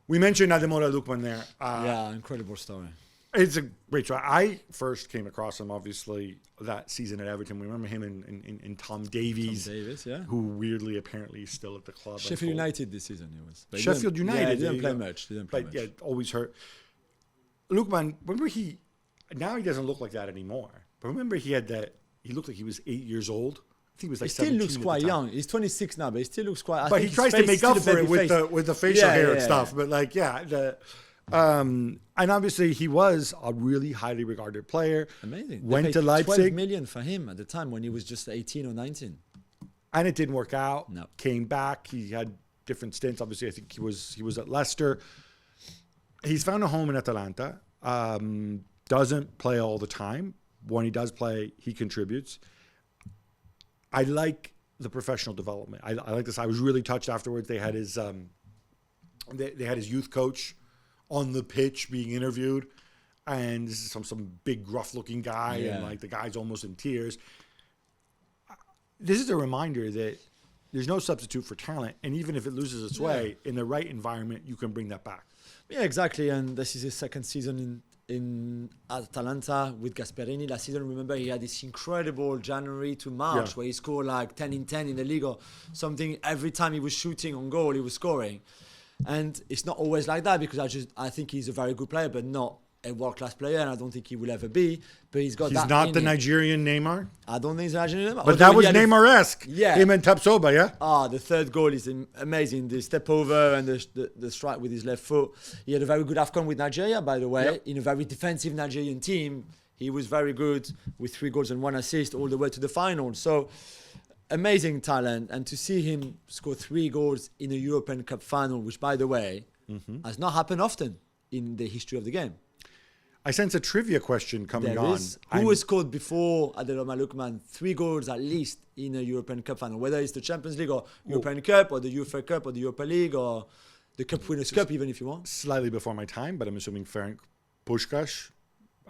We mentioned Ademola Lookman there. Incredible story. It's a great try. I first came across him, obviously, that season at Everton. We remember him in Tom Davies. Who weirdly, apparently, is still at the club. Sheffield United this season, he was. But Sheffield United. He didn't play much. Yeah, always hurt. Lookman, remember now he doesn't look like that anymore. But remember he looked like he was 8 years old. I think he was like 17. He still looks quite young. He's 26 now, but he still looks quite. But he tries to make up for it with the facial hair and stuff. But and obviously he was a really highly regarded player. Amazing. Went to Leipzig. 12 million for him at the time when he was just 18 or 19. And it didn't work out. No. Came back. He had different stints. Obviously, I think he was at Leicester. He's found a home in Atalanta. Doesn't play all the time. When he does play, he contributes. I like the professional development. I like this. I was really touched afterwards. They had his they had his youth coach on the pitch being interviewed, and this is some big gruff looking guy, and like the guy's almost in tears. This is a reminder that there's no substitute for talent, and even if it loses its way, in the right environment, you can bring that back. Yeah, exactly. And this is his second season in Atalanta with Gasperini. Last season, remember, he had this incredible January to March where he scored like 10 in 10 in the league or something. Every time he was shooting on goal, he was scoring. And it's not always like that because I think he's a very good player, but not a world-class player, and I don't think he will ever be. But he's got that. He's not the Nigerian Neymar? I don't think he's the Nigerian Neymar. But that was Neymar-esque. Yeah. Him and Tapsoba, yeah? The third goal is amazing. The step over and the strike with his left foot. He had a very good AFCON with Nigeria, by the way, in a very defensive Nigerian team. He was very good with 3 goals and 1 assist all the way to the final. So, amazing talent. And to see him score 3 goals in a European Cup final, which, by the way, has not happened often in the history of the game. I sense a trivia question coming on. Who has scored before Ademola Lookman 3 goals at least in a European Cup final? Whether it's the Champions League or European Cup or the UEFA Cup or the Europa League or the Cup Winners' Cup, even if you want. Slightly before my time, but I'm assuming Ferenc Puskás.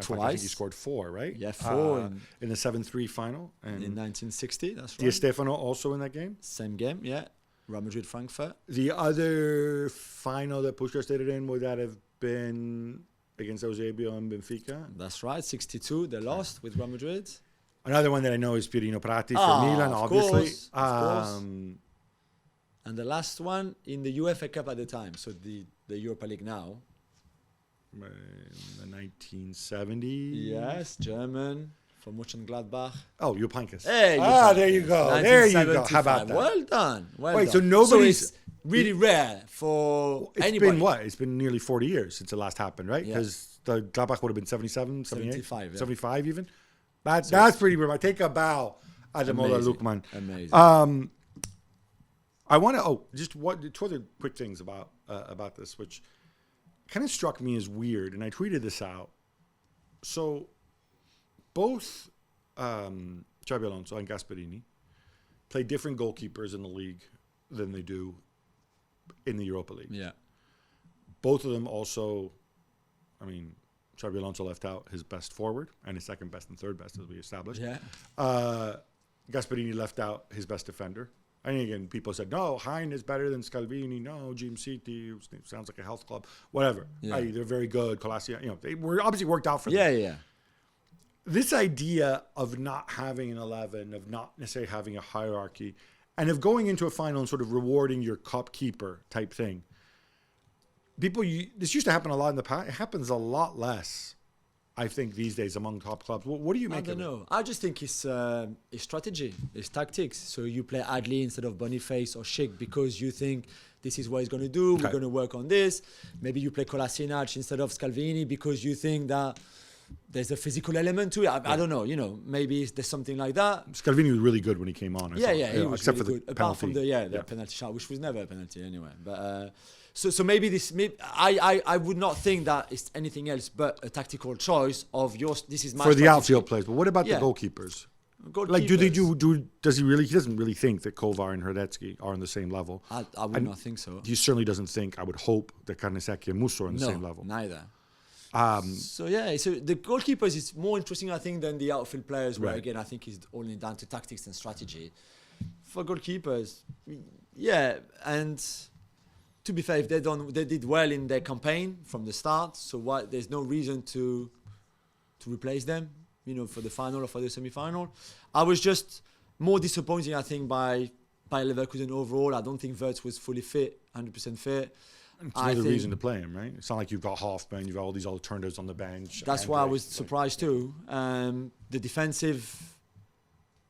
Twice. I think he scored 4, right? Yeah, 4. In the 7-3 final. And in 1960, that's right. Di Stefano also in that game? Same game, yeah. Real Madrid, Frankfurt. The other final that Puskás did it in, would that have been against Eusebio and Benfica? That's right, 62, they lost with Real Madrid. Another one that I know is Pirino Prati for Milan, obviously. Of course. And the last one in the UEFA Cup at the time, so the Europa League now. In the 1970s. Yes, German, from Mönchengladbach. Oh, Jupp Heynckes. Hey, there you go. There you go. How about that? Well done. Wait, so nobody's... So it's really rare for anybody. It's been what? It's been nearly 40 years since it last happened, right? Because the Gladbach would have been 77, 78? 75, 75 even? That's pretty rare. I take a bow, Ademola Lookman. Amazing. I want to... two other quick things about this, which kind of struck me as weird, and I tweeted this out. So, both Xabi Alonso and Gasperini play different goalkeepers in the league than they do in the Europa League. Yeah. Both of them also, Xabi Alonso left out his best forward and his second best and third best, as we established. Yeah. Gasperini left out his best defender. And again, people said, no, Hein is better than Scalvini. No, Gym City sounds like a health club. Whatever. Yeah. They're very good. Colasia, they were obviously worked out for them. Yeah. This idea of not having an 11, of not necessarily having a hierarchy, and of going into a final and sort of rewarding your cup keeper type thing. This used to happen a lot in the past. It happens a lot less, I think, these days among top clubs. What do you make of it? I don't know. I just think it's strategy. It's tactics. So you play Adli instead of Boniface or Schick because you think this is what he's going to do. Okay. We're going to work on this. Maybe you play Kolasinac instead of Scalvini because you think that there's a physical element to it. I don't know. Maybe there's something like that. Scalvini was really good when he came on. He was except really for good. Apart from the penalty shot, which was never a penalty anyway. But so maybe this. I would not think that it's anything else but a tactical choice of yours. This is my for the outfield players. But what about the goalkeepers? Like, do they do? Does he really? He doesn't really think that Kovar and Hradecki are on the same level. I would not think so. He certainly doesn't think. I would hope that Karnesecki and Musso are on the same level. Neither. So the goalkeepers is more interesting, I think, than the outfield players, where again I think it's only down to tactics and strategy. For goalkeepers, and to be fair, if they did well in their campaign from the start, so there's no reason to replace them, for the final or for the semi-final. I was just more disappointed, I think, by Leverkusen overall. I don't think Wirtz was fully fit, 100% fit. It's another reason to play him, right? It's not like you've got Hoffman, you've got all these alternatives on the bench. That's why I was surprised too. The defensive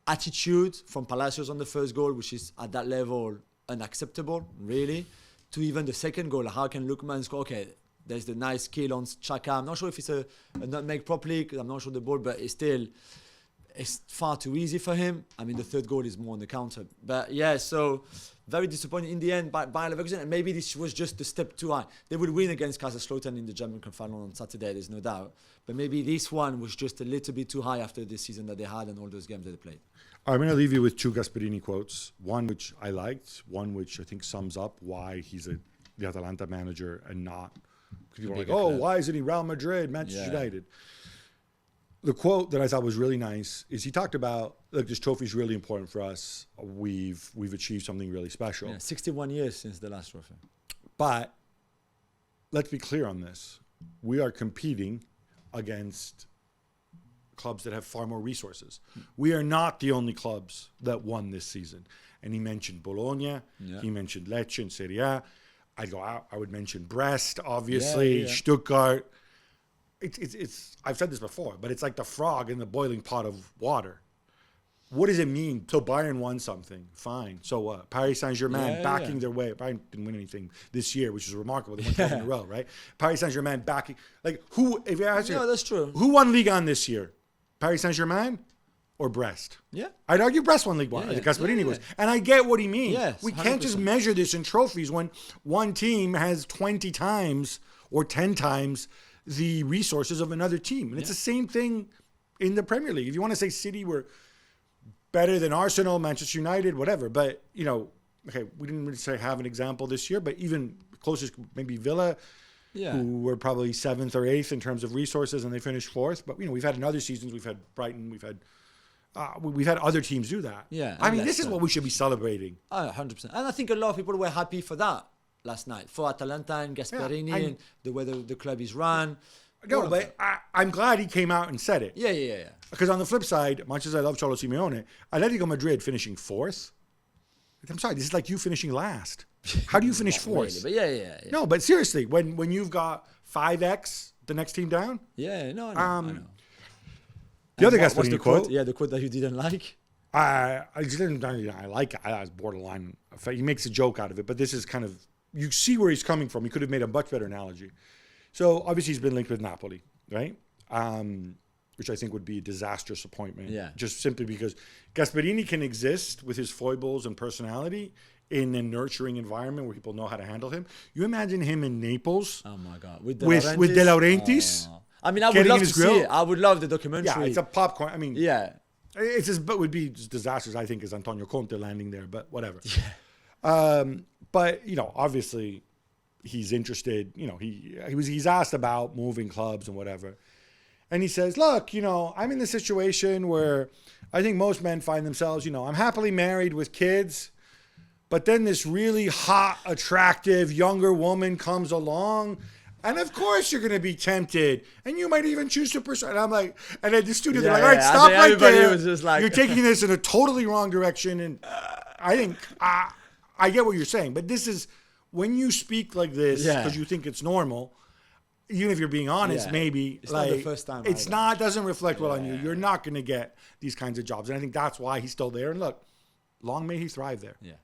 attitude from Palacios on the first goal, which is at that level unacceptable, really, to even the second goal. How can Lookman score? Okay, there's the nice kill on Xhaka. I'm not sure if it's a nutmeg properly, because I'm not sure the ball, but it's far too easy for him. I mean, the third goal is more on the counter. But yeah, so very disappointing in the end by Leverkusen. And maybe this was just a step too high. They would win against Kaiserslautern in the German Cup final on Saturday, there's no doubt. But maybe this one was just a little bit too high after the season that they had and all those games that they played. I'm going to leave you with 2 Gasperini quotes. One which I liked, one which I think sums up why he's the Atalanta manager and not. People are like, why isn't he Real Madrid, Manchester United? The quote that I thought was really nice is he talked about, look, this trophy is really important for us. We've achieved something really special. Yeah, 61 years since the last trophy. But let's be clear on this. We are competing against clubs that have far more resources. We are not the only clubs that won this season. And he mentioned Bologna. Yeah. He mentioned Lecce in Serie A. I would mention Brest, obviously, Stuttgart. It's I've said this before, but it's like the frog in the boiling pot of water. What does it mean? So Bayern won something. Fine. So what? Paris Saint-Germain backing their way. Bayern didn't win anything this year, which is remarkable. They won 12 in a row, right? Paris Saint-Germain backing. Like, who, if you ask that's true. Who won Ligue 1 this year? Paris Saint-Germain or Brest? Yeah. I'd argue Brest won Ligue 1. The Gasperini was. And I get what he means. Yes, we can't 100%. just measure this in trophies when one team has 20 times or 10 times the resources of another team. And it's the same thing in the Premier League. If you want to say City were better than Arsenal, Manchester United, whatever. But, okay, we didn't really say have an example this year, but even closest, maybe Villa, who were probably 7th or 8th in terms of resources, and they finished 4th. But, we've had in other seasons, we've had Brighton, we've had other teams do that. Yeah. I mean, this is what we should be celebrating. 100%. And I think a lot of people were happy for that last night, for Atalanta and Gasperini and the way the club is run. No, but I'm glad he came out and said it. Yeah. Because on the flip side, much as I love Cholo Simeone, Atletico Madrid finishing 4th. I'm sorry, this is like you finishing last. How do you finish 4th? Really, but yeah. No, but seriously, when you've got 5x the next team down. Yeah, no, I know. The other Gasperini quote. Yeah, the quote that you didn't like. I like it. I was borderline. He makes a joke out of it, but this is kind of, you see where he's coming from. He could have made a much better analogy. So obviously he's been linked with Napoli, right? Which I think would be a disastrous appointment. Yeah. Just simply because Gasperini can exist with his foibles and personality in a nurturing environment where people know how to handle him. You imagine him in Naples. Oh my God. With De Laurentiis. Oh. I mean, I would love to see it. I would love the documentary. Yeah, it's a popcorn. I mean, yeah. It's just, but would be just disastrous, I think, as Antonio Conte landing there, but whatever. Yeah. But, obviously he's interested, he's asked about moving clubs and whatever. And he says, look, I'm in the situation where I think most men find themselves, I'm happily married with kids, but then this really hot, attractive, younger woman comes along. And of course you're going to be tempted. And you might even choose to pursue. And I'm like, and then the studio, they're like, all right, stop right there. Was just like, you're taking this in a totally wrong direction. And I think, I get what you're saying. But this is, when you speak like this, because you think it's normal, even if you're being honest, maybe. It's not the first time. It's not, doesn't reflect well on you. You're not going to get these kinds of jobs. And I think that's why he's still there. And look, long may he thrive there. Yeah.